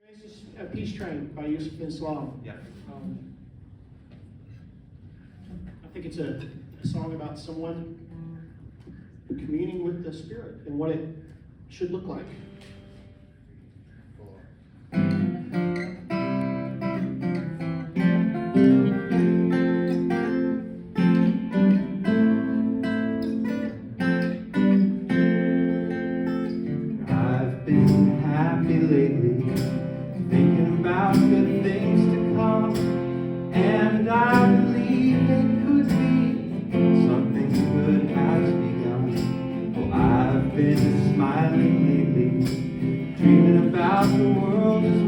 This is a Peace Train by Yusuf and Islam. Yeah. I think it's a song about someone communing with the Spirit and what it should look like. I've been happy lately, thinking about good things to come, and I believe it could be something good has begun. Oh, I've been smiling lately, dreaming about the world as